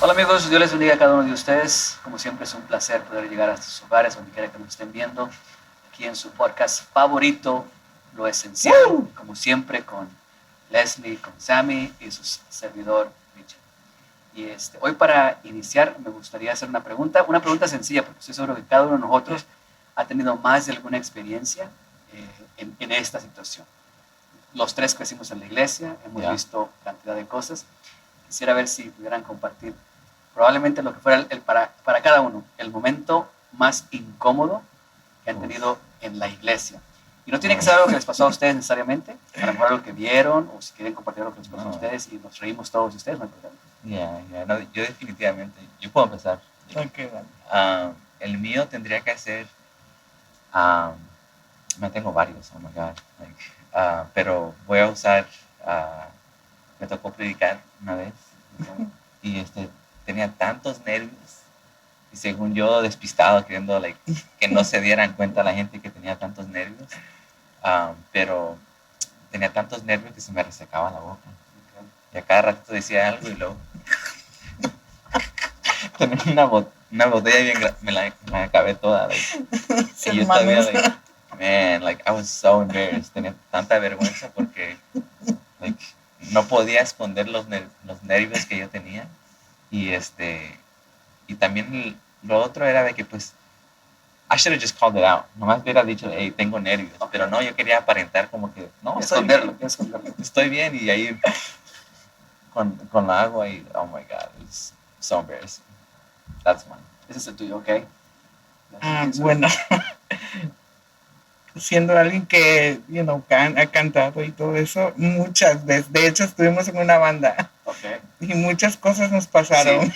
Hola amigos, Dios les bendiga a cada uno de ustedes. Como siempre es un placer poder llegar a sus hogares, donde quiera que nos estén viendo, aquí en su podcast favorito, Lo Esencial, como siempre con Leslie, con Sammy y su servidor Richard. Y hoy para iniciar me gustaría hacer una pregunta sencilla, porque estoy seguro que cada uno de nosotros ha tenido más de alguna experiencia en esta situación. Los tres crecimos en la iglesia, hemos visto cantidad de cosas. Quisiera ver si pudieran compartir probablemente lo que fuera para cada uno, el momento más incómodo que han tenido en la iglesia. Y no tiene que ser algo que les pasó a ustedes necesariamente, a lo mejor algo que vieron, o si quieren compartir algo que les pasó a ustedes y nos reímos todos de ustedes, no hay problema. No, yo definitivamente, yo puedo empezar. Okay, vale. El mío tendría que ser, me tengo varios, oh my God, pero voy a usar, me tocó predicar una vez, y tenía tantos nervios, y según yo despistado, queriendo que no se dieran cuenta la gente que tenía tantos nervios, pero tenía tantos nervios que se me resecaba la boca, y a cada ratito decía algo y luego tenía una botella bien me la acabé toda, y yo todavía, I was so embarrassed, tenía tanta vergüenza porque no podía esconder los nervios que yo tenía. Y también lo otro era de que pues I should have just called it out. Nomás hubiera dicho, hey, tengo nervios. Pero no, yo quería aparentar como que no, esconderlo. Estoy bien, y ahí con la agua y oh my God, it's so embarrassing. That's mine. Ese es el tuyo, ¿ok? Bueno, siendo alguien que, ha cantado y todo eso, muchas veces. De hecho, estuvimos en una banda. Okay. Y muchas cosas nos pasaron.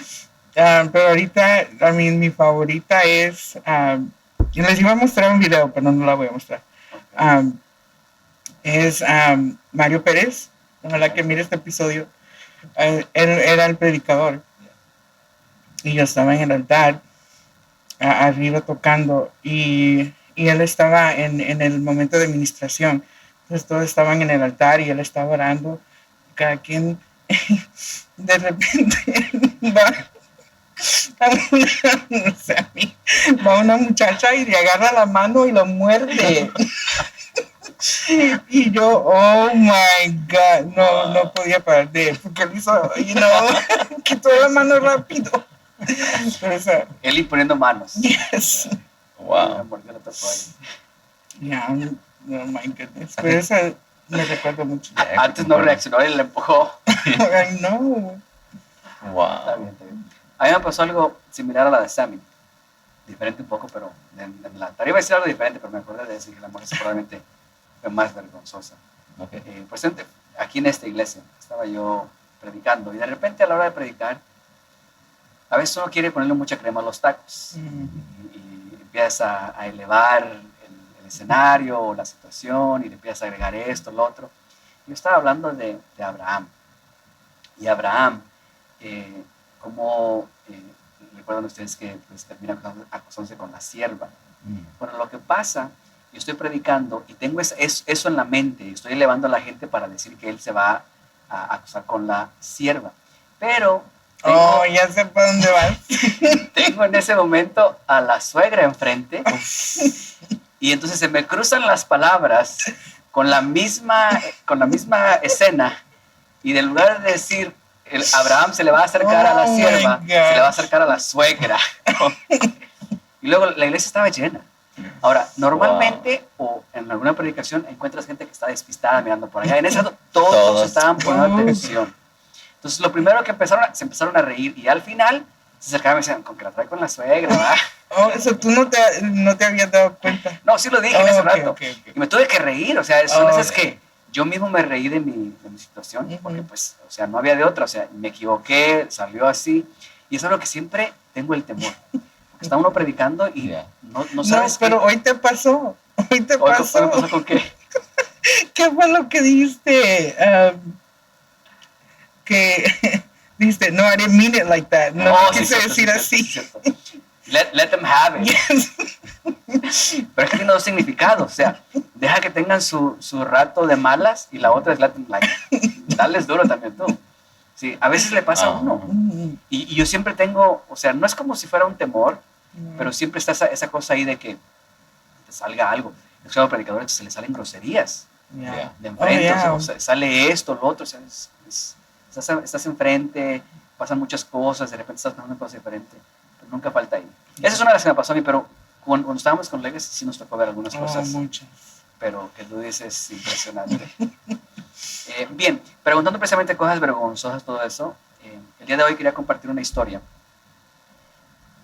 Sí. Pero ahorita, mi favorita es... les iba a mostrar un video, pero no la voy a mostrar. Okay. Es Mario Pérez. Ojalá que mire este episodio. Él era el predicador. Y yo estaba en el altar, arriba tocando. Y él estaba en el momento de administración. Entonces todos estaban en el altar y él estaba orando. Cada quien de repente va una muchacha y le agarra la mano y lo muerde. Y yo, oh my God, no podía parar de él, porque él hizo, quitó la mano rápido. Pero, él imponiendo manos. Yes. Wow. Oh my goodness. Pero esa me recuerdo mucho. Antes no reaccionó y le empujó. I know. Wow. Está bien. A mí me pasó algo similar a la de Sammy. Diferente un poco, pero en la tarea iba a decir algo diferente, pero me acordé de decir que la muerte probablemente fue más vergonzosa. Okay. Pues aquí en esta iglesia estaba yo predicando y de repente a la hora de predicar, a veces uno quiere ponerle mucha crema a los tacos y empieza a elevar el escenario o la situación y le empieza a agregar esto, lo otro. Yo estaba hablando de Abraham. Y Abraham, como recuerdan ustedes que pues, termina acosándose con la sierva. Bueno, lo que pasa, yo estoy predicando y tengo eso en la mente y estoy elevando a la gente para decir que él se va a acosar con la sierva. Pero... ya sé para dónde vas. Tengo en ese momento a la suegra enfrente y entonces se me cruzan las palabras con la misma escena y en lugar de decir Abraham se le va a acercar a la sierva, se le va a acercar a la suegra. Y luego la iglesia estaba llena. Ahora, normalmente o en alguna predicación encuentras gente que está despistada mirando por allá. En esa todos estaban poniendo atención. Entonces lo primero que se empezaron a reír y al final se acercaban y me decían, con que la trae con la suegra, ¿verdad? Eso tú no te habías dado cuenta. No, sí lo dije en ese rato. Okay. Y me tuve que reír, o sea, son esas que yo mismo me reí de mi situación, porque pues, o sea, no había de otra, o sea, me equivoqué, salió así. Y eso es lo que siempre tengo el temor. Porque está uno predicando y no sabes. No, pero hoy te pasó. ¿Hoy me pasó con qué? ¿Qué fue lo que dijiste? Que dijiste, no, I didn't mean it like that. No quise decir así. Let them have it. Yes. Pero es que tiene dos significados. O sea, deja que tengan su rato de malas y la otra es let them like. Dales duro también tú. Sí, a veces le pasa a uno. Y yo siempre tengo, o sea, no es como si fuera un temor, pero siempre está esa cosa ahí de que te salga algo. He escuchado predicadores que se les salen groserías Yeah. de enfrente, Oh, yeah. o sea, sale esto, lo otro, o sea, estás enfrente, pasan muchas cosas, de repente estás pasando una cosa diferente, pero nunca falta ahí. Esa es una de las que me pasó a mí, pero cuando estábamos con Legacy sí nos tocó ver algunas cosas, Muchas. pero que tú dices es impresionante. Bien, preguntando precisamente cosas vergonzosas, todo eso, el día de hoy quería compartir una historia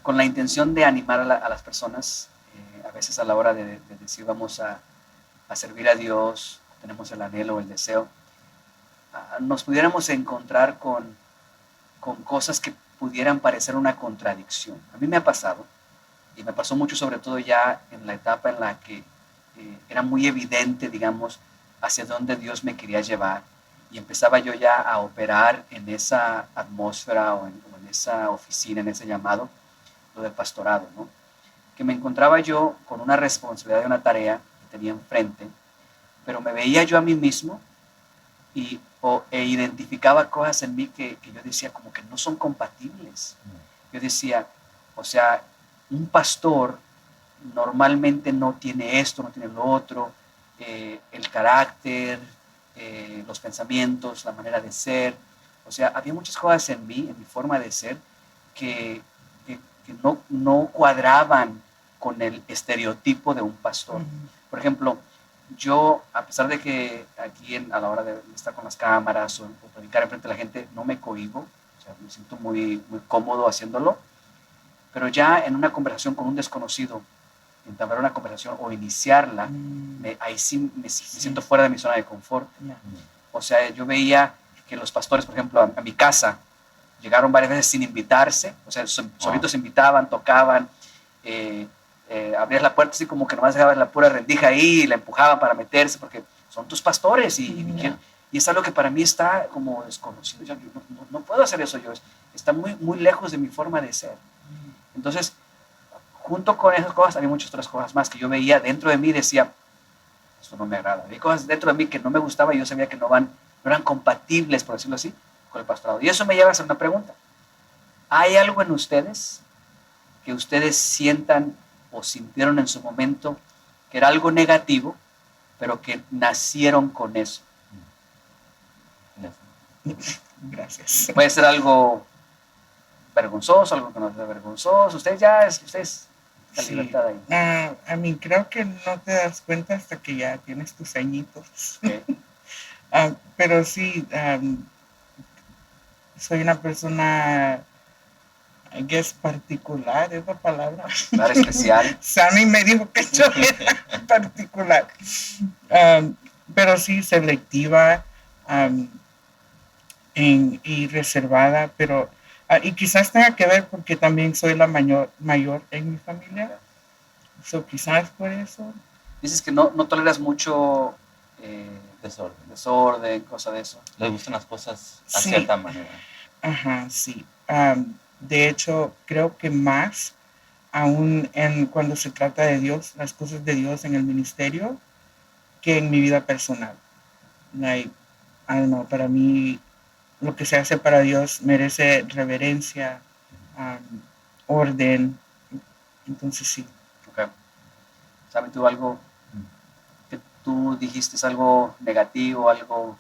con la intención de animar a las personas, a veces a la hora de decir vamos a servir a Dios, tenemos el anhelo, el deseo, nos pudiéramos encontrar con cosas que pudieran parecer una contradicción. A mí me ha pasado, y me pasó mucho sobre todo ya en la etapa en la que era muy evidente, digamos, hacia dónde Dios me quería llevar, y empezaba yo ya a operar en esa atmósfera o en esa oficina, en ese llamado, lo del pastorado, ¿no? Que me encontraba yo con una responsabilidad de una tarea que tenía enfrente, pero me veía yo a mí mismo e identificaba cosas en mí que yo decía como que no son compatibles. Yo decía, o sea, un pastor normalmente no tiene esto, no tiene lo otro, el carácter, los pensamientos, la manera de ser. O sea, había muchas cosas en mí, en mi forma de ser, que no cuadraban con el estereotipo de un pastor. Por ejemplo, yo, a pesar de que aquí a la hora de estar con las cámaras o predicar enfrente de la gente, no me cohíbo, o sea, me siento muy, muy cómodo haciéndolo, pero ya en una conversación con un desconocido, entablar una conversación o iniciarla, ahí sí me siento fuera de mi zona de confort. O sea, yo veía que los pastores, por ejemplo, a mi casa, llegaron varias veces sin invitarse, o sea, solitos se invitaban, tocaban, abrías la puerta así como que nomás dejabas la pura rendija ahí y la empujaban para meterse porque son tus pastores y es algo que para mí está como desconocido. Yo no puedo hacer eso yo, está muy, muy lejos de mi forma de ser. Entonces, junto con esas cosas, había muchas otras cosas más que yo veía dentro de mí y decía, esto no me agrada. Había cosas dentro de mí que no me gustaba y yo sabía que no eran compatibles, por decirlo así, con el pastorado. Y eso me lleva a hacer una pregunta. ¿Hay algo en ustedes que ustedes sientan o sintieron en su momento que era algo negativo, pero que nacieron con eso? Gracias. Puede ser algo vergonzoso, algo que no sea vergonzoso. Ustedes la libertad ahí. A mí creo que no te das cuenta hasta que ya tienes tus añitos. Okay. Pero sí, soy una persona, I guess, particular, es la palabra. Claro, especial. Sammy me dijo que yo era particular. Pero sí, selectiva y reservada, pero y quizás tenga que ver porque también soy la mayor en mi familia. So, quizás por eso. Dices que no toleras mucho desorden, cosa de eso. Les gustan las cosas a Sí. cierta manera. Ajá, sí. De hecho, creo que más aún cuando se trata de Dios, las cosas de Dios en el ministerio, que en mi vida personal. Like, I don't know, para mí lo que se hace para Dios merece reverencia, orden. Entonces sí. Okay. ¿Sabes tú algo que tú dijiste, es algo negativo, algo,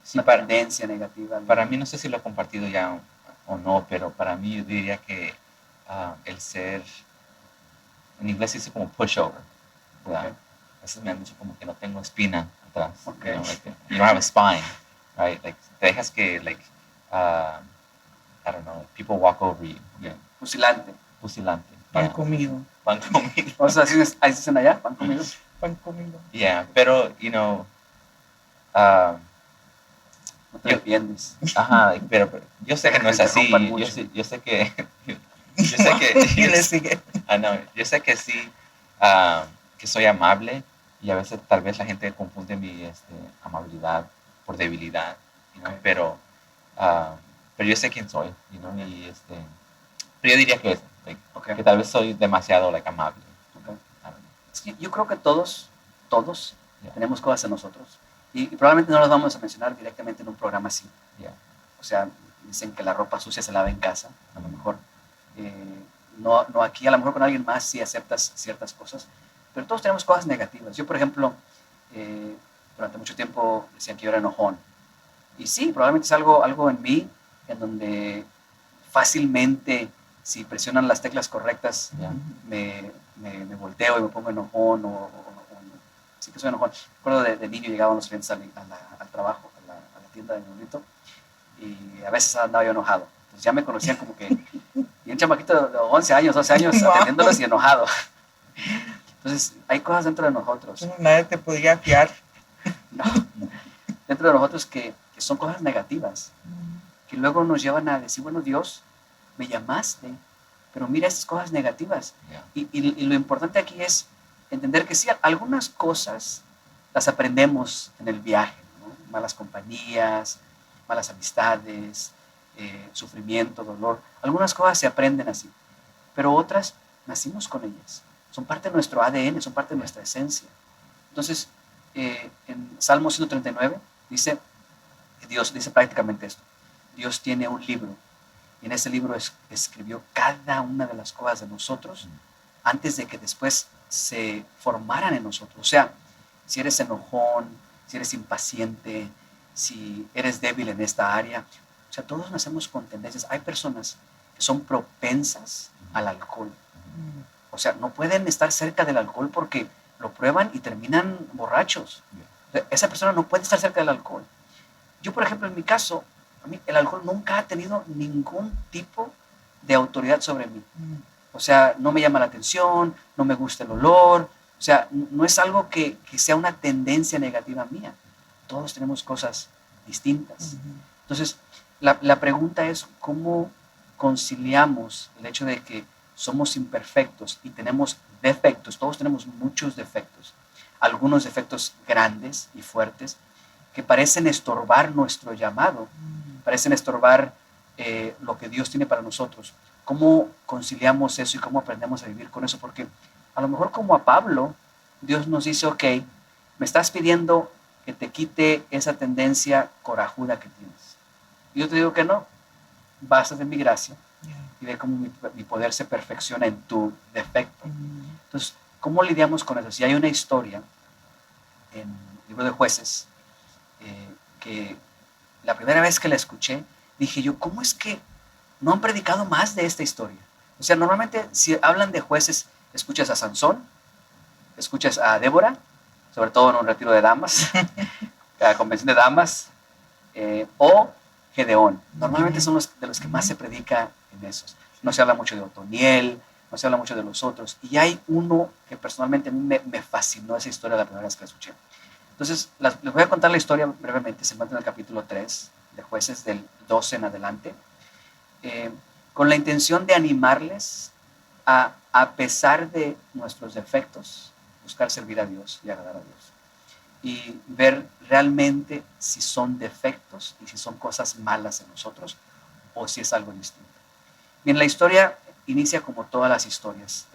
Sí, una tendencia negativa? Para mí, no sé si lo he compartido ya o no, pero para mí yo diría que el ser, en inglés se dice como pushover, ¿verdad? Okay. A veces me han dicho como que no tengo espina atrás. Okay. You know, like, you don't have a spine, right? Like, te dejas que, like, I don't know, like, people walk over you. Yeah. Pusilante. Pan comido. Pan comido. O sea, ahí dicen allá, pan comido. Pan comido. Yeah, pero, you know, no te defiendes. Ajá, pero yo sé que no es así. Yo sé que Y le sigue. Yo sé que sí, que soy amable y a veces tal vez la gente confunde mi amabilidad por debilidad, you know? Okay. Pero yo sé quién soy, you know? Y pero yo diría que eso, like, Okay. que tal vez soy demasiado like, amable. Okay. I don't know. Es que yo creo que todos Yeah. tenemos cosas en nosotros y probablemente no las vamos a mencionar directamente en un programa así. Yeah. o sea, dicen que la ropa sucia se lava en casa, a lo mejor. No aquí, a lo mejor con alguien más sí aceptas ciertas cosas, pero todos tenemos cosas negativas. Yo, por ejemplo, durante mucho tiempo decían que yo era enojón. Y sí, probablemente es algo en mí en donde fácilmente, si presionan las teclas correctas, Ya. me volteo y me pongo enojón sí que soy enojón. Recuerdo de niño llegaban los clientes al trabajo, a la tienda de mi abuelito, y a veces andaba yo enojado. Entonces ya me conocían como que, y un chamaquito de 11 años, 12 años, Wow. atendiéndolos y enojado. Entonces hay cosas dentro de nosotros, Nadie te podía fiar. no, dentro de nosotros que son cosas negativas, que luego nos llevan a decir, bueno, Dios, me llamaste, pero mira estas cosas negativas. Ya. Y lo importante aquí es entender que sí, algunas cosas las aprendemos en el viaje, ¿no? Malas compañías, malas amistades, sufrimiento, dolor. Algunas cosas se aprenden así, pero otras nacimos con ellas. Son parte de nuestro ADN, son parte de nuestra esencia. Entonces, en Salmo 139 dice, Dios dice prácticamente esto. Dios tiene un libro y en ese libro escribió cada una de las cosas de nosotros antes de que después se formaran en nosotros. O sea, si eres enojón, si eres impaciente, si eres débil en esta área, o sea, todos nacemos con tendencias. Hay personas que son propensas al alcohol. O sea, no pueden estar cerca del alcohol porque lo prueban y terminan borrachos. Esa persona no puede estar cerca del alcohol. Yo, por ejemplo, en mi caso, a mí el alcohol nunca ha tenido ningún tipo de autoridad sobre mí. O sea, no me llama la atención, no me gusta el olor. O sea, no es algo que sea una tendencia negativa mía. Todos tenemos cosas distintas. Entonces, la pregunta es cómo conciliamos el hecho de que somos imperfectos y tenemos defectos. Todos tenemos muchos defectos. Algunos defectos grandes y fuertes que parecen estorbar nuestro llamado, parecen estorbar lo que Dios tiene para nosotros. ¿Cómo conciliamos eso y cómo aprendemos a vivir con eso? Porque a lo mejor como a Pablo, Dios nos dice, ok, me estás pidiendo que te quite esa tendencia corajuda que tienes. Y yo te digo que no, basta de mi gracia y ve cómo mi poder se perfecciona en tu defecto. Entonces, ¿cómo lidiamos con eso? Si hay una historia en el libro de Jueces, que la primera vez que la escuché, dije yo, ¿cómo es que no han predicado más de esta historia? O sea, normalmente si hablan de jueces, escuchas a Sansón, escuchas a Débora, sobre todo en un retiro de damas, a la convención de damas, o Gedeón. Normalmente son de los que más se predica en esos. No se habla mucho de Otoniel, no se habla mucho de los otros. Y hay uno que personalmente a mí me fascinó esa historia la primera vez que la escuché. Entonces, les voy a contar la historia brevemente. Se encuentra en el capítulo 3 de Jueces, del 12 en adelante, con la intención de animarles a pesar de nuestros defectos, buscar servir a Dios y agradar a Dios. Y ver realmente si son defectos y si son cosas malas en nosotros o si es algo distinto. Bien, la historia inicia como todas las historias,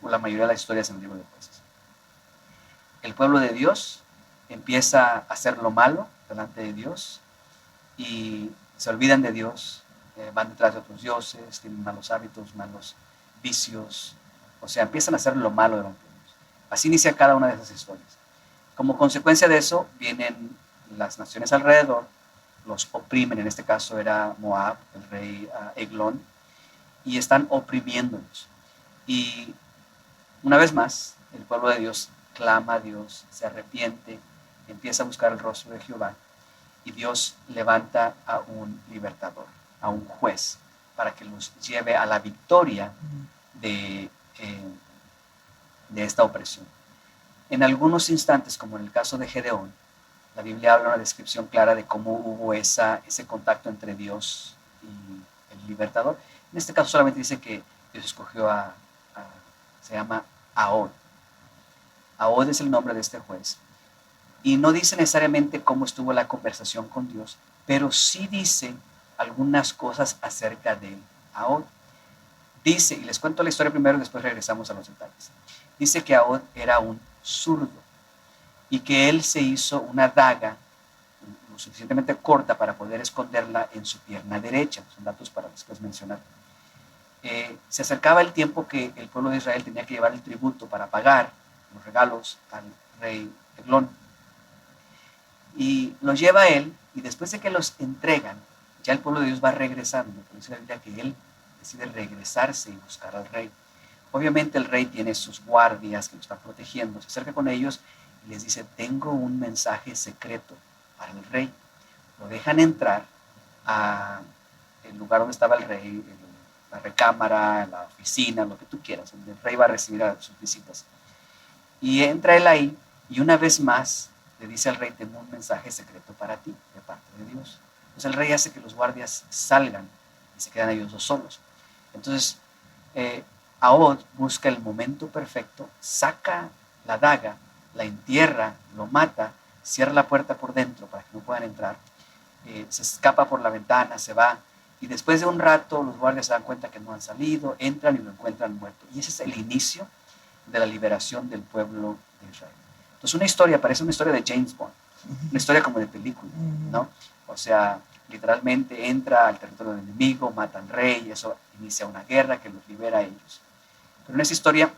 o la mayoría de las historias en el libro de Jueces. El pueblo de Dios empieza a hacer lo malo delante de Dios y se olvidan de Dios, van detrás de otros dioses, tienen malos hábitos, malos vicios, o sea, empiezan a hacer lo malo delante de Dios. Así inicia cada una de esas historias. Como consecuencia de eso, vienen las naciones alrededor, los oprimen, en este caso era Moab, el rey Eglón, y están oprimiéndolos. Y una vez más, el pueblo de Dios clama a Dios, se arrepiente, empieza a buscar el rostro de Jehová, y Dios levanta a un libertador, a un juez, para que los lleve a la victoria de esta opresión. En algunos instantes, como en el caso de Gedeón, la Biblia habla una descripción clara de cómo hubo ese contacto entre Dios y el libertador. En este caso solamente dice que Dios escogió se llama Ahod. Ahod es el nombre de este juez. Y no dice necesariamente cómo estuvo la conversación con Dios, pero sí dice algunas cosas acerca de Ahod. Dice, y les cuento la historia primero y después regresamos a los detalles. Dice que Ahod era un zurdo y que él se hizo una daga, lo suficientemente corta para poder esconderla en su pierna derecha. Son datos para después mencionar. Se acercaba el tiempo que el pueblo de Israel tenía que llevar el tributo para pagar los regalos al rey Eglón. Y los lleva él, y después de que los entregan, ya el pueblo de Dios va regresando. Por eso la Biblia que él decide regresarse y buscar al rey. Obviamente el rey tiene sus guardias que lo están protegiendo. Se acerca con ellos y les dice, tengo un mensaje secreto para el rey. Lo dejan entrar al lugar donde estaba el rey, la recámara, la oficina, lo que tú quieras, donde el rey va a recibir a sus visitas. Y entra él ahí y una vez más le dice al rey, tengo un mensaje secreto para ti de parte de Dios. Entonces el rey hace que los guardias salgan y se quedan ellos dos solos. Entonces Ahod busca el momento perfecto, saca la daga, la entierra, lo mata, cierra la puerta por dentro para que no puedan entrar, se escapa por la ventana, se va, y después de un rato los guardias se dan cuenta que no han salido, entran y lo encuentran muerto. Y ese es el inicio de la liberación del pueblo de Israel. Entonces una historia, parece una historia de James Bond, una historia como de película, ¿no? O sea, literalmente entra al territorio del enemigo, mata al rey, y eso inicia una guerra que los libera a ellos. Pero en esa historia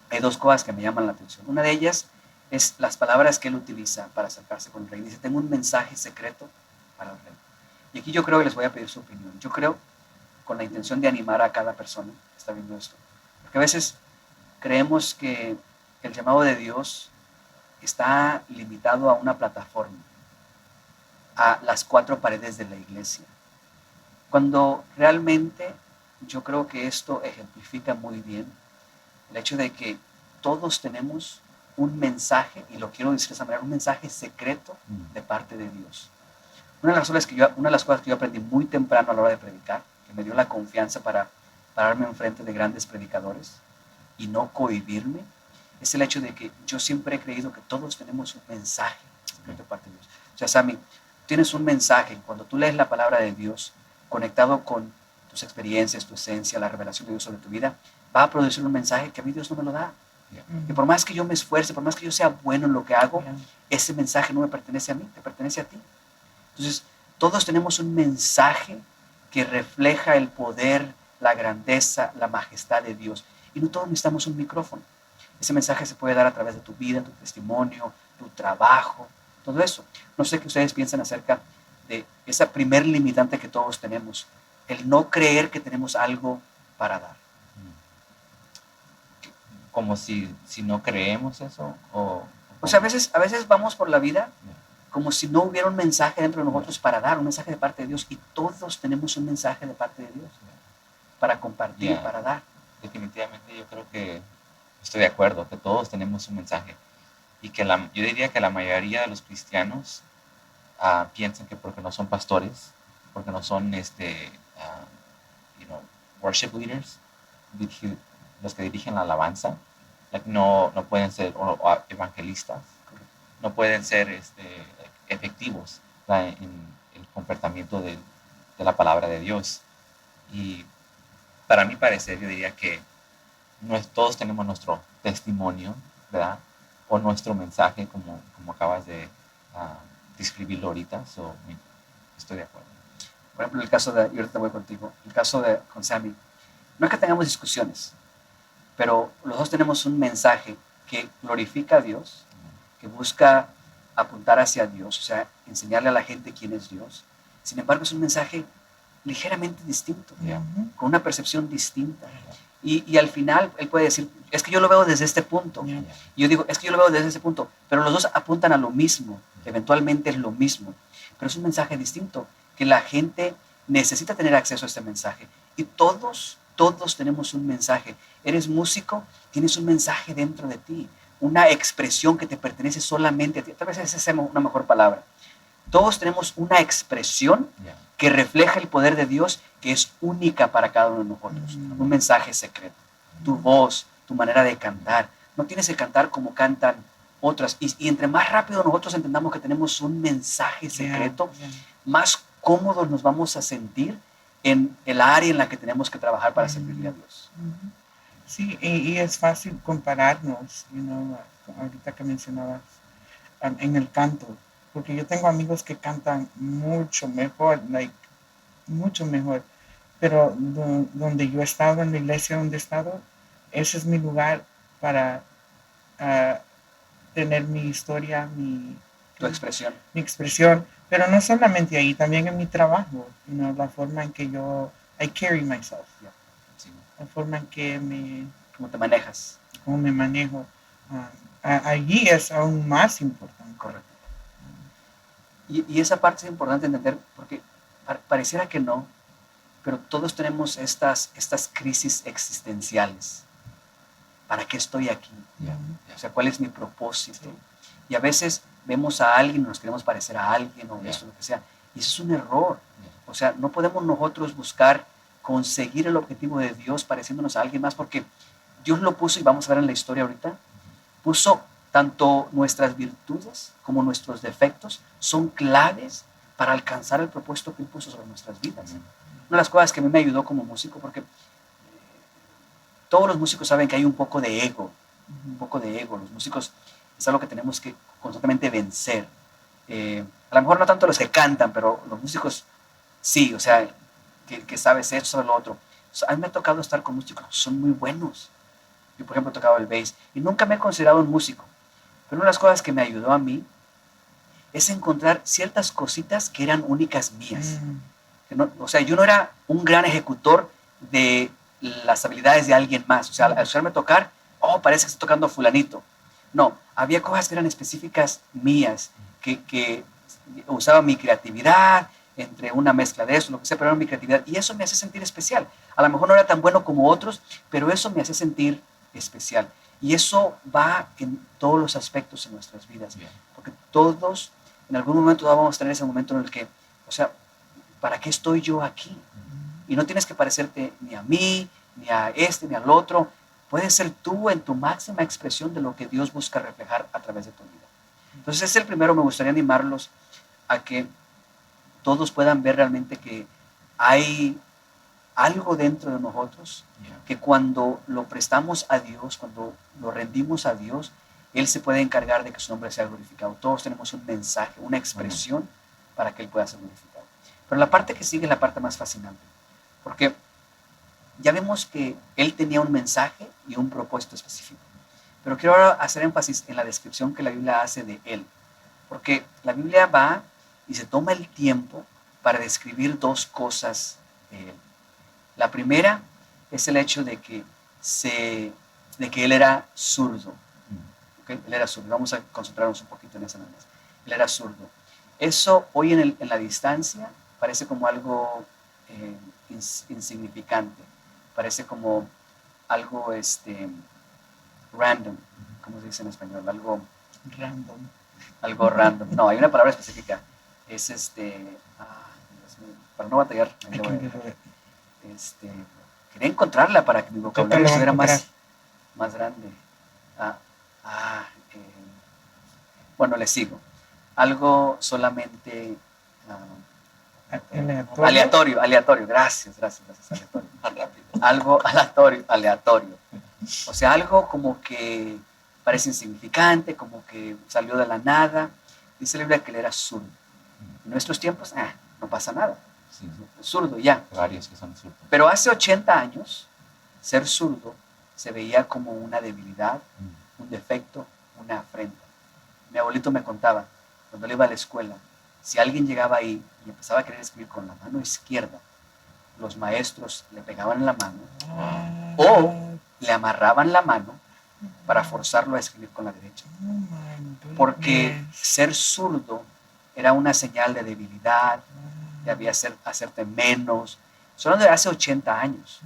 hay dos cosas que me llaman la atención. Una de ellas es las palabras que él utiliza para acercarse con el rey. Dice, tengo un mensaje secreto para el rey. Y aquí yo creo que les voy a pedir su opinión. Yo creo, con la intención de animar a cada persona que está viendo esto, porque a veces creemos que el llamado de Dios está limitado a una plataforma, a las cuatro paredes de la iglesia, cuando realmente yo creo que esto ejemplifica muy bien el hecho de que todos tenemos un mensaje, y lo quiero decir de esa manera, un mensaje secreto de parte de Dios. Una de las cosas que yo aprendí muy temprano a la hora de predicar, que me dio la confianza para pararme enfrente de grandes predicadores y no cohibirme, es el hecho de que yo siempre he creído que todos tenemos un mensaje secreto de parte de Dios. O sea, Sammy, tienes un mensaje, cuando tú lees la palabra de Dios, conectado con tus experiencias, tu esencia, la revelación de Dios sobre tu vida, va a producir un mensaje que a mí Dios no me lo da. Y por más que yo me esfuerce, por más que yo sea bueno en lo que hago, ese mensaje no me pertenece a mí, te pertenece a ti. Entonces, todos tenemos un mensaje que refleja el poder, la grandeza, la majestad de Dios. Y no todos necesitamos un micrófono. Ese mensaje se puede dar a través de tu vida, tu testimonio, tu trabajo, todo eso. No sé qué ustedes piensan acerca de esa primer limitante que todos tenemos, el no creer que tenemos algo para dar. Como si no creemos eso, o sea, a veces vamos por la vida como si no hubiera un mensaje dentro de nosotros para dar, un mensaje de parte de Dios, y todos tenemos un mensaje de parte de Dios para compartir, para dar. Definitivamente yo creo que estoy de acuerdo, que todos tenemos un mensaje, y que yo diría que la mayoría de los cristianos piensan que porque no son pastores, porque no son worship leaders, los que dirigen la alabanza, no pueden ser evangelistas, no pueden ser efectivos en el comportamiento de la palabra de Dios. Y para mi parecer, yo diría que todos tenemos nuestro testimonio, ¿verdad? O nuestro mensaje, como acabas de describirlo ahorita. Estoy de acuerdo. Por ejemplo, el caso de, y ahorita voy contigo, el caso con Sammy, no es que tengamos discusiones, pero los dos tenemos un mensaje que glorifica a Dios, que busca apuntar hacia Dios, o sea, enseñarle a la gente quién es Dios. Sin embargo, es un mensaje ligeramente distinto, con una percepción distinta. Y al final él puede decir, es que yo lo veo desde este punto. Y yo digo, es que yo lo veo desde ese punto. Pero los dos apuntan a lo mismo, eventualmente es lo mismo. Pero es un mensaje distinto, que la gente necesita tener acceso a este mensaje. Y todos tenemos un mensaje. Eres músico, tienes un mensaje dentro de ti, una expresión que te pertenece solamente a ti. Tal vez esa sea una mejor palabra. Todos tenemos una expresión que refleja el poder de Dios, que es única para cada uno de nosotros. Un mensaje secreto. Tu voz, tu manera de cantar. No tienes que cantar como cantan otras. Y entre más rápido nosotros entendamos que tenemos un mensaje secreto, más cómodos nos vamos a sentir en el área en la que tenemos que trabajar para servirle a Dios. Sí, y es fácil compararnos, ahorita que mencionabas en el canto. porque yo tengo amigos que cantan mucho mejor, like, mucho mejor, pero donde yo he estado, en la iglesia donde he estado, ese es mi lugar para ah, tener mi historia, Tu expresión. mi expresión, pero no solamente ahí, también en mi trabajo, la forma en que yo, I carry myself, Sí. la forma en que ¿Cómo te manejas? cómo me manejo, allí es aún más importante. Correcto. Y esa parte es importante entender porque pareciera que no, pero todos tenemos estas crisis existenciales. ¿Para qué estoy aquí? O sea, ¿cuál es mi propósito? Sí. Y a veces vemos a alguien, nos queremos parecer a alguien o esto, lo que sea. Y eso es un error. O sea, no podemos nosotros buscar conseguir el objetivo de Dios pareciéndonos a alguien más porque Dios lo puso, y vamos a ver en la historia ahorita, puso tanto nuestras virtudes como nuestros defectos, son claves para alcanzar el propósito que Él puso sobre nuestras vidas. Una de las cosas que a mí me ayudó como músico, porque todos los músicos saben que hay un poco de ego, Los músicos es algo que tenemos que constantemente vencer. A lo mejor no tanto los que cantan, pero los músicos sí, o sea, que sabes esto, sabes lo otro. O sea, a mí me ha tocado estar con músicos que son muy buenos. Yo, por ejemplo, he tocado el bass y nunca me he considerado un músico. Pero una de las cosas que me ayudó a mí es encontrar ciertas cositas que eran únicas mías. Que no, o sea, yo no era un gran ejecutor de las habilidades de alguien más. O sea, al saberme tocar, parece que estoy tocando fulanito. No, había cosas que eran específicas mías, que usaba mi creatividad, entre una mezcla de eso, lo que sea, pero era mi creatividad. Y eso me hace sentir especial. A lo mejor no era tan bueno como otros, pero eso me hace sentir especial. Y eso va en todos los aspectos en nuestras vidas. Porque todos, en algún momento vamos a tener ese momento en el que, o sea, ¿para qué estoy yo aquí? Y no tienes que parecerte ni a mí, ni a este, ni al otro. Puedes ser tú en tu máxima expresión de lo que Dios busca reflejar a través de tu vida. Entonces, ese es el primero. Me gustaría animarlos a que todos puedan ver realmente que hay algo dentro de nosotros que cuando lo prestamos a Dios, cuando lo rendimos a Dios, Él se puede encargar de que su nombre sea glorificado. Todos tenemos un mensaje, una expresión para que Él pueda ser glorificado. Pero la parte que sigue es la parte más fascinante, porque ya vemos que Él tenía un mensaje y un propósito específico. Pero quiero ahora hacer énfasis en la descripción que la Biblia hace de Él, porque la Biblia va y se toma el tiempo para describir dos cosas de Él. La primera es el hecho de que Él era zurdo. ¿Okay? Él era zurdo. Vamos a concentrarnos un poquito en esa nada más. Él era zurdo. Eso hoy en la distancia parece como algo insignificante. Parece como algo random. ¿Cómo se dice en español? Algo random. No, hay una palabra específica. Es para no batallar. Quería encontrarla para que mi vocabulario estuviera más grande. Bueno, le sigo. Algo solamente aleatorio. Gracias, aleatorio. Algo aleatorio. O sea, algo como que parece insignificante, como que salió de la nada. Dice la Biblia que él era zurdo. En nuestros tiempos, no pasa nada. Sí. Zurdo, ya. Varios que son zurdos. Pero hace 80 años, ser zurdo se veía como una debilidad, un defecto, una afrenta. Mi abuelito me contaba, cuando él iba a la escuela, si alguien llegaba ahí y empezaba a querer escribir con la mano izquierda, los maestros le pegaban en la mano o le amarraban la mano para forzarlo a escribir con la derecha. Porque ser zurdo era una señal de debilidad, de hacerte menos. Solo de hace 80 años,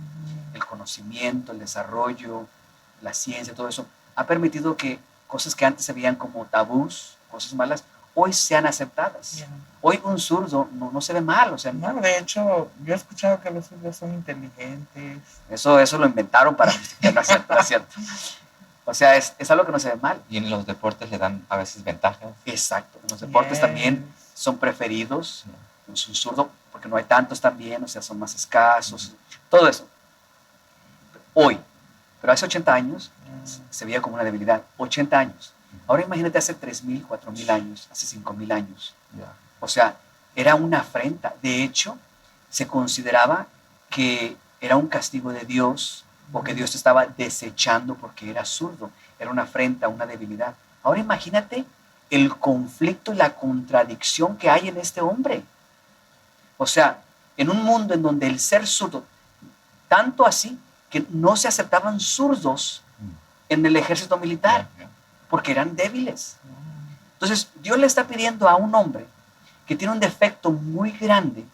el conocimiento, el desarrollo, la ciencia, todo eso, ha permitido que cosas que antes se veían como tabús, cosas malas, hoy sean aceptadas. Hoy un zurdo no se ve mal. O sea, no, de hecho, yo he escuchado que los zurdos son inteligentes. Eso lo inventaron para justificar, no es cierto. O sea, es algo que no se ve mal. Y en los deportes le dan a veces ventajas. Exacto. En los deportes también son preferidos. Un zurdo, porque no hay tantos también, o sea, son más escasos. Todo eso. Hoy. Pero hace 80 años se veía como una debilidad. 80 años. Ahora imagínate hace 3,000, 4,000 años, hace 5,000 años. Yeah. O sea, era una afrenta. De hecho, se consideraba que era un castigo de Dios o que Dios te estaba desechando porque era zurdo. Era una afrenta, una debilidad. Ahora imagínate el conflicto y la contradicción que hay en este hombre. O sea, en un mundo en donde el ser zurdo, tanto así que no se aceptaban zurdos en el ejército militar Yeah, yeah. porque eran débiles. Entonces, Dios le está pidiendo a un hombre que tiene un defecto muy grande,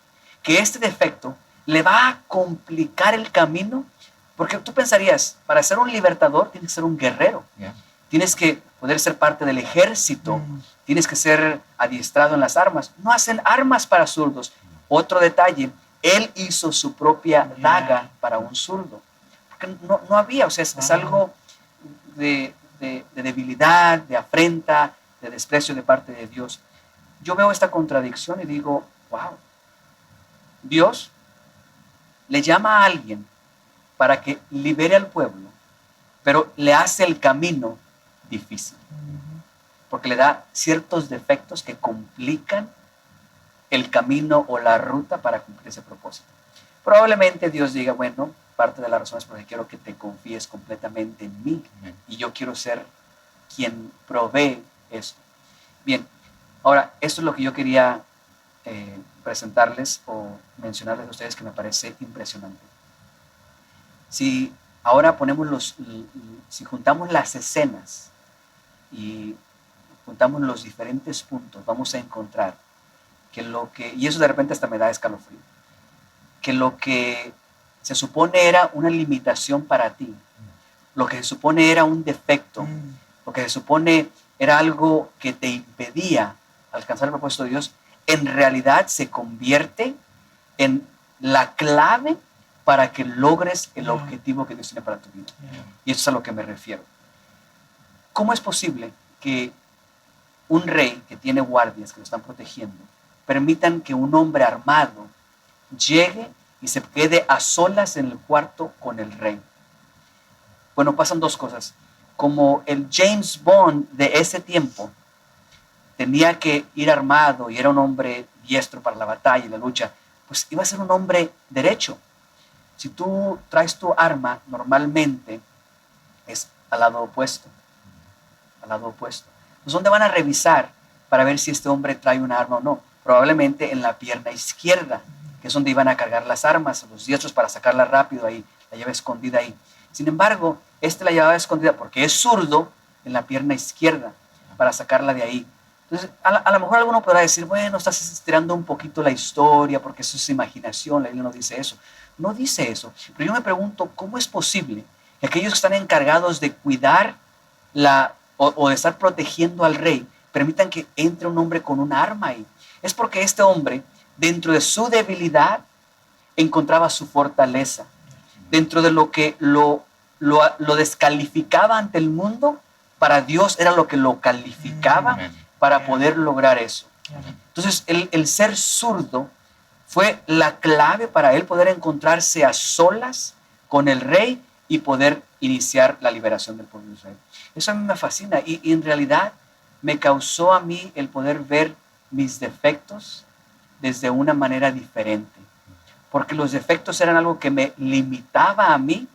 que este defecto le va a complicar el camino, porque tú pensarías, para ser un libertador tienes que ser un guerrero, Yeah. tienes que poder ser parte del ejército, tienes que ser adiestrado en las armas. No hacen armas para zurdos. Otro detalle, él hizo su propia daga para un zurdo, porque no había, o sea, es algo de debilidad, de afrenta, de desprecio de parte de Dios. Yo veo esta contradicción y digo, wow, Dios le llama a alguien para que libere al pueblo, pero le hace el camino difícil, porque le da ciertos defectos que complican el camino o la ruta para cumplir ese propósito. Probablemente Dios diga, bueno, parte de la razón es porque quiero que te confíes completamente en mí y yo quiero ser quien provee esto. Bien, ahora, esto es lo que yo quería presentarles o mencionarles a ustedes que me parece impresionante. Si ahora si juntamos las escenas y juntamos los diferentes puntos, vamos a encontrar y eso de repente hasta me da escalofrío, que lo que se supone era una limitación para ti, lo que se supone era un defecto, lo que se supone era algo que te impedía alcanzar el propósito de Dios, en realidad se convierte en la clave para que logres el objetivo que Dios tiene para tu vida. Y eso es a lo que me refiero. ¿Cómo es posible que un rey que tiene guardias que lo están protegiendo permitan que un hombre armado llegue y se quede a solas en el cuarto con el rey? Bueno, pasan dos cosas. Como el James Bond de ese tiempo tenía que ir armado y era un hombre diestro para la batalla y la lucha, pues iba a ser un hombre derecho. Si tú traes tu arma, normalmente es al lado opuesto. Al lado opuesto. Pues ¿dónde van a revisar para ver si este hombre trae una arma o no? Probablemente en la pierna izquierda, que es donde iban a cargar las armas, los diestros para sacarla rápido ahí, la lleva escondida ahí. Sin embargo, la llevaba escondida porque es zurdo en la pierna izquierda para sacarla de ahí. Entonces, a lo mejor alguno podrá decir, bueno, estás estirando un poquito la historia porque eso es imaginación, la Biblia no dice eso. No dice eso, pero yo me pregunto, ¿cómo es posible que aquellos que están encargados de cuidar o de estar protegiendo al rey permitan que entre un hombre con un arma ahí? Es porque este hombre, dentro de su debilidad, encontraba su fortaleza. Dentro de lo que lo descalificaba ante el mundo, para Dios era lo que lo calificaba para poder lograr eso. Entonces, el ser zurdo fue la clave para él poder encontrarse a solas con el rey y poder iniciar la liberación del pueblo de Israel. Eso a mí me fascina y en realidad me causó a mí el poder ver mis defectos desde una manera diferente, porque los defectos eran algo que me limitaba a mí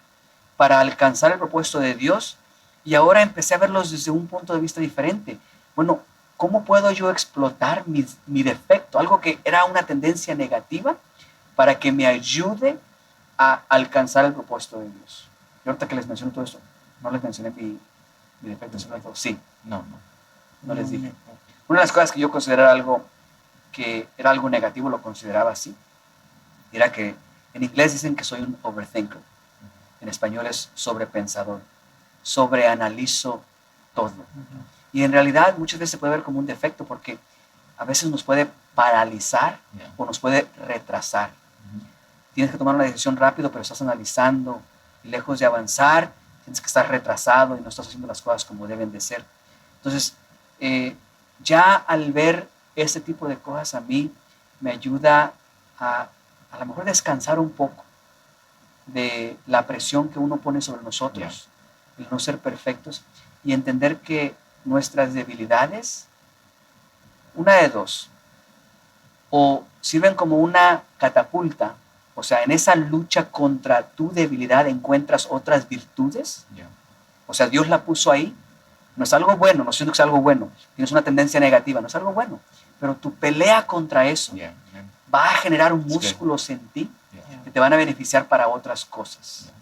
para alcanzar el propósito de Dios, y ahora empecé a verlos desde un punto de vista diferente. Bueno, ¿cómo puedo yo explotar mi defecto? Algo que era una tendencia negativa para que me ayude a alcanzar el propósito de Dios. Y ahorita que les menciono todo esto, no les mencioné mi defecto. Sí, no les dije. Una de las cosas que yo consideraba que era algo negativo, lo consideraba así, era que en inglés dicen que soy un overthinker. En español es sobrepensador. Sobreanalizo todo. Y en realidad muchas veces se puede ver como un defecto porque a veces nos puede paralizar o nos puede retrasar. Tienes que tomar una decisión rápido, pero estás analizando y lejos de avanzar, tienes que estar retrasado y no estás haciendo las cosas como deben de ser. Entonces, ya al ver este tipo de cosas a mí me ayuda a lo mejor descansar un poco de la presión que uno pone sobre nosotros, el no ser perfectos, y entender que nuestras debilidades, una de dos, o sirven como una catapulta, o sea, en esa lucha contra tu debilidad encuentras otras virtudes, Yeah. o sea, Dios la puso ahí, no es algo bueno, no siento que es algo bueno, tienes una tendencia negativa, no es algo bueno, pero tu pelea contra eso Yeah. Amen. va a generar good. músculos en ti Yeah. que te van a beneficiar para otras cosas. Yeah.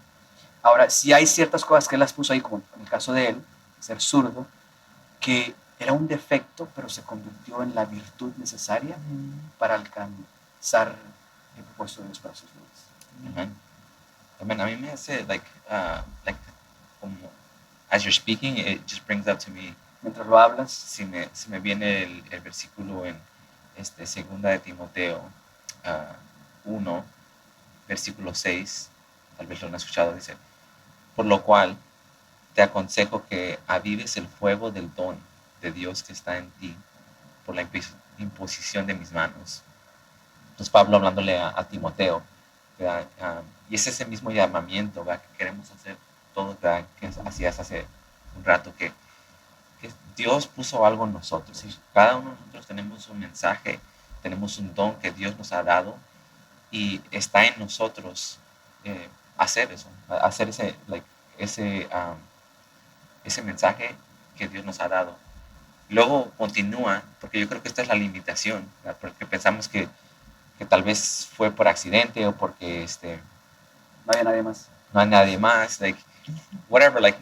Ahora, si hay ciertas cosas que Él las puso ahí, como en el caso de él, ser zurdo, que era un defecto, pero se convirtió en la virtud necesaria para alcanzar el propósito de Dios para sus vidas. Amen. Amen. A mí me hace, como, as you're speaking, it just brings up to me, Mientras lo hablas, se me viene el versículo en segunda de Timoteo 1, versículo 6, tal vez lo han escuchado, dice, por lo cual te aconsejo que avives el fuego del don de Dios que está en ti por la imposición de mis manos. Entonces Pablo hablándole a Timoteo, ¿verdad? Y es ese mismo llamamiento, ¿verdad?, que queremos hacer todos, ¿verdad?, que hacías hace un rato, que Dios puso algo en nosotros. Y cada uno de nosotros tenemos un mensaje, tenemos un don que Dios nos ha dado y está en nosotros hacer eso, hacer ese mensaje que Dios nos ha dado. Luego continúa, porque yo creo que esta es la limitación, ¿verdad?, porque pensamos que tal vez fue por accidente o porque no había nadie más. no hay nadie más, whatever,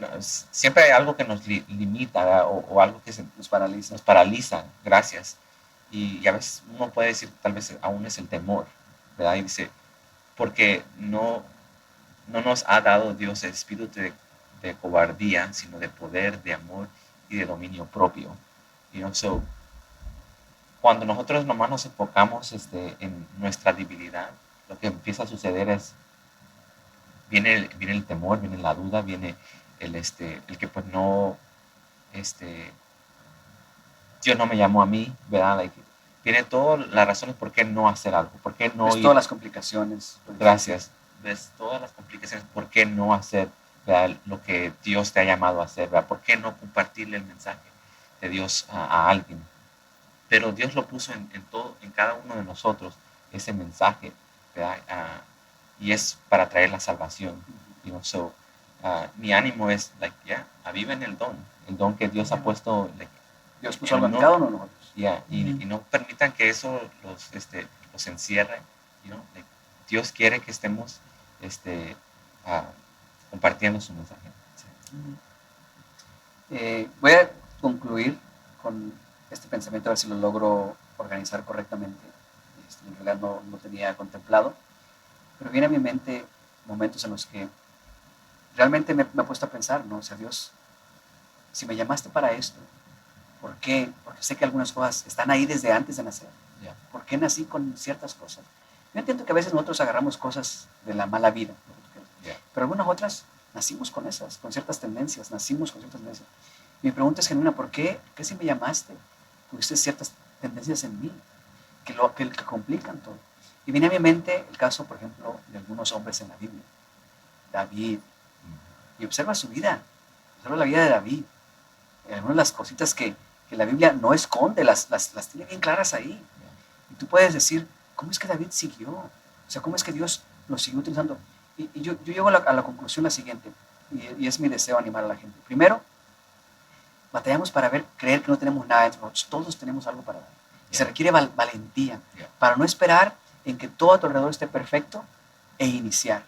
siempre hay algo que nos limita, ¿verdad?, o algo que nos paraliza, gracias. Y a veces uno puede decir, tal vez aún es el temor, ¿verdad? Y dice, porque no nos ha dado Dios el espíritu de cobardía, sino de poder, de amor y de dominio propio. So, cuando nosotros nomás nos enfocamos en nuestra debilidad, lo que empieza a suceder es, viene el temor, viene la duda, viene el que pues no, Dios no me llamó a mí, ¿verdad? Viene todas las razones por qué no hacer algo, por qué no ir. Todas las complicaciones. Gracias. Ves todas las complicaciones, por qué no hacer, ¿verdad?, lo que Dios te ha llamado a hacer, ¿verdad? ¿Por qué no compartirle el mensaje de Dios a alguien? Pero Dios lo puso en cada uno de nosotros, ese mensaje, ¿verdad? Y es para traer la salvación. So, mi ánimo es, aviven el don que Dios ha puesto. Dios puso algo en cada uno de nosotros. Y no permitan que eso los encierre. Dios quiere que estemos compartiendo su mensaje. Voy a concluir con este pensamiento, a ver si lo logro organizar correctamente. En realidad no lo tenía contemplado, pero viene a mi mente momentos en los que realmente me he puesto a pensar, ¿no? O sea, Dios, si me llamaste para esto, ¿por qué? Porque sé que algunas cosas están ahí desde antes de nacer. Yeah. ¿Por qué nací con ciertas cosas? Yo entiendo que a veces nosotros agarramos cosas de la mala vida, pero algunas otras nacimos con esas, con ciertas tendencias, Mi pregunta es genuina, ¿por qué si me llamaste? Pusiste ciertas tendencias en mí que complican todo. Y viene a mi mente el caso, por ejemplo, de algunos hombres en la Biblia. David. Y observa su vida, observa la vida de David. Algunas de las cositas que la Biblia no esconde, las tiene bien claras ahí. Y tú puedes decir, ¿cómo es que David siguió? O sea, ¿cómo es que Dios lo siguió utilizando? Y yo llego a la conclusión la siguiente, y es mi deseo animar a la gente. Primero, batallamos para creer que no tenemos nada dentro de nosotros. Todos tenemos algo para dar. Y se requiere valentía para no esperar en que todo a tu alrededor esté perfecto e iniciar.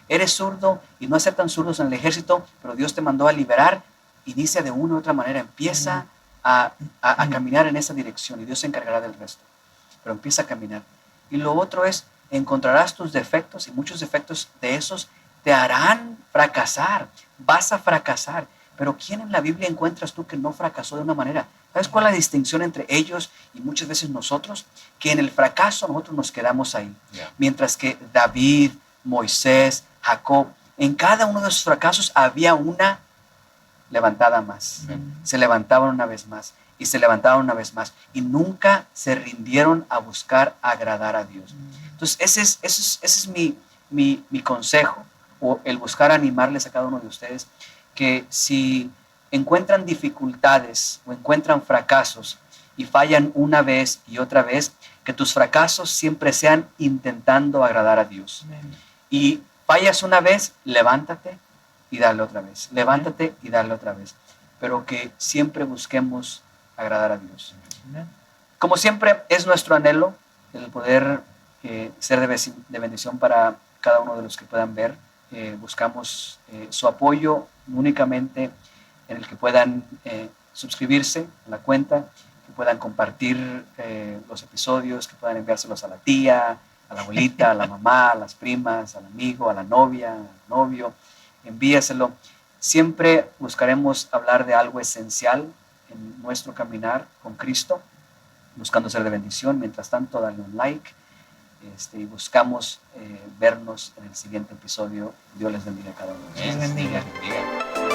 Eres zurdo y no aceptan zurdos en el ejército, pero Dios te mandó a liberar. Inicia de una u otra manera, empieza a caminar en esa dirección y Dios se encargará del resto. Pero empieza a caminar. Y lo otro es, encontrarás tus defectos y muchos defectos de esos te harán fracasar. Vas a fracasar. Pero ¿quién en la Biblia encuentras tú que no fracasó de una manera? ¿Sabes cuál es la distinción entre ellos y muchas veces nosotros? Que en el fracaso nosotros nos quedamos ahí. Yeah. Mientras que David, Moisés, Jacob, en cada uno de esos fracasos había una levantada más. Se levantaban una vez más y se levantaban una vez más y nunca se rindieron a buscar agradar a Dios. Entonces ese es mi consejo, o el buscar animarles a cada uno de ustedes, que si encuentran dificultades o encuentran fracasos y fallan una vez y otra vez, que tus fracasos siempre sean intentando agradar a Dios. Y fallas una vez, levántate y dale otra vez. Levántate y dale otra vez. Pero que siempre busquemos agradar a Dios. Como siempre, es nuestro anhelo el poder ser de bendición para cada uno de los que puedan ver. Buscamos su apoyo únicamente en el que puedan suscribirse a la cuenta, que puedan compartir los episodios, que puedan enviárselos a la tía, a la abuelita, a la mamá, a las primas, al amigo, a la novia, al novio. Envíaselo. Siempre buscaremos hablar de algo esencial en nuestro caminar con Cristo, buscando ser de bendición. Mientras tanto, dale un like y buscamos vernos en el siguiente episodio. Dios les bendiga a cada uno. Dios bendiga. Bendiga.